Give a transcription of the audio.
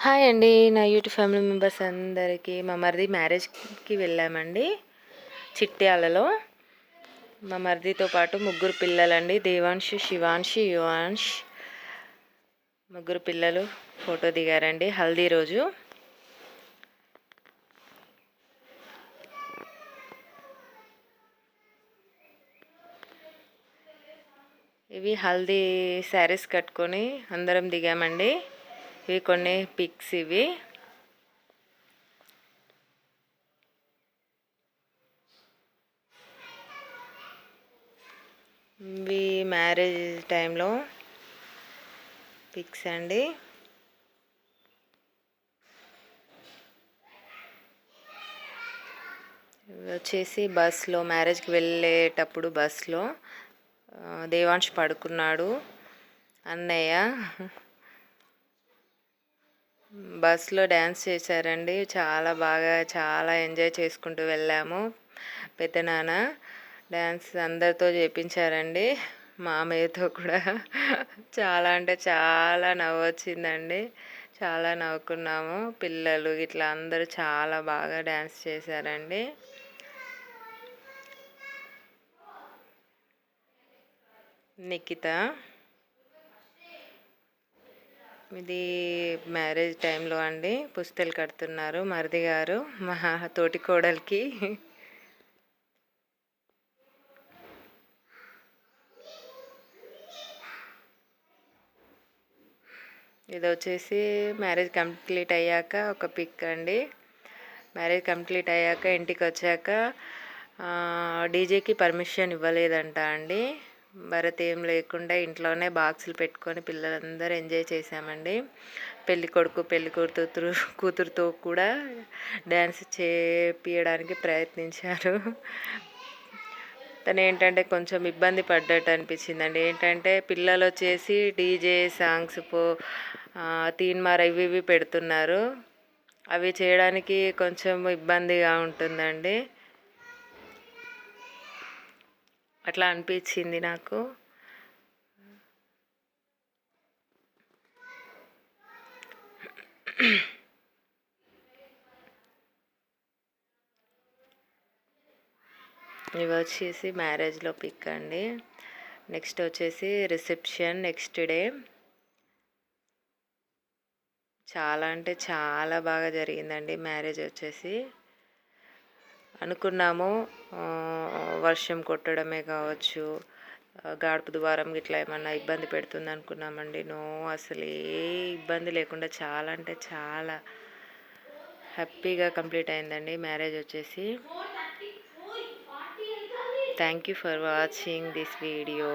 Hi అండి. నా YouTube family members అందరికీ మా మరిది మ్యారేజ్కి వెళ్ళామండి చిట్యాలలో. మా మరిదితో పాటు ముగ్గురు పిల్లలండి, దేవాంశ్, శివాంశ్, యువాంశ్. ముగ్గురు పిల్లలు ఫోటో దిగారండి హల్దీ రోజు. ఇవి హల్దీ శారీస్ కట్టుకొని అందరం దిగామండి. ఇవి కొన్ని పిక్స్. ఇవి మ్యారేజ్ టైంలో పిక్స్ అండి. వచ్చేసి బస్లో, మ్యారేజ్కి వెళ్ళేటప్పుడు బస్లో దేవాంశ్ పడుకున్నాడు. అన్నయ్య బస్లో డ్యాన్స్ చేశారండి. చాలా బాగా, చాలా ఎంజాయ్ చేసుకుంటూ వెళ్ళాము. పెద్దనాన్న డ్యాన్స్ అందరితో చేపించారండి, మామయ్యతో కూడా. చాలా అంటే చాలా నవ్వు వచ్చిందండి. చాలా నవ్వుకున్నాము. పిల్లలు ఇట్లా అందరూ చాలా బాగా డ్యాన్స్ చేశారండి. నిఖిత ఇది మ్యారేజ్ టైంలో అండి. పుస్తలు కడుతున్నారు మరిది గారు మా తోటి కోడలికి. ఇది వచ్చేసి మ్యారేజ్ కంప్లీట్ అయ్యాక ఒక పిక్ అండి. మ్యారేజ్ కంప్లీట్ అయ్యాక ఇంటికి వచ్చాక డీజేకి పర్మిషన్ ఇవ్వలేదంట అండి. భరత్ ఏం లేకుండా ఇంట్లోనే బాక్సులు పెట్టుకొని పిల్లలందరూ ఎంజాయ్ చేసామండి. పెళ్ళి కొడుకు పెళ్ళి కూతురుతో కూడా డ్యాన్స్ చేపించడానికి ప్రయత్నించారు. తను ఏంటంటే కొంచెం ఇబ్బంది పడ్డట్టు అనిపించిందండి. ఏంటంటే పిల్లలు వచ్చేసి డీజే సాంగ్స్ తీన్మార్ ఇవి పెడుతున్నారు. అవి చేయడానికి కొంచెం ఇబ్బందిగా ఉంటుందండి. అట్లా అనిపించింది నాకు. ఇవి వచ్చేసి మ్యారేజ్లో పిక్ అండి. నెక్స్ట్ వచ్చేసి రిసెప్షన్ నెక్స్ట్ డే. చాలా అంటే చాలా బాగా జరిగిందండి మ్యారేజ్ వచ్చేసి. అనుకున్నాము వర్షం కొట్టడమే కావచ్చు, గాడుపు ద్వారం ఇట్లా ఏమన్నా ఇబ్బంది పెడుతుంది అనుకున్నామండి. నో, అసలు ఏ ఇబ్బంది లేకుండా చాలా అంటే చాలా హ్యాపీగా కంప్లీట్ అయిందండి మ్యారేజ్ వచ్చేసి. Thank you for watching this video.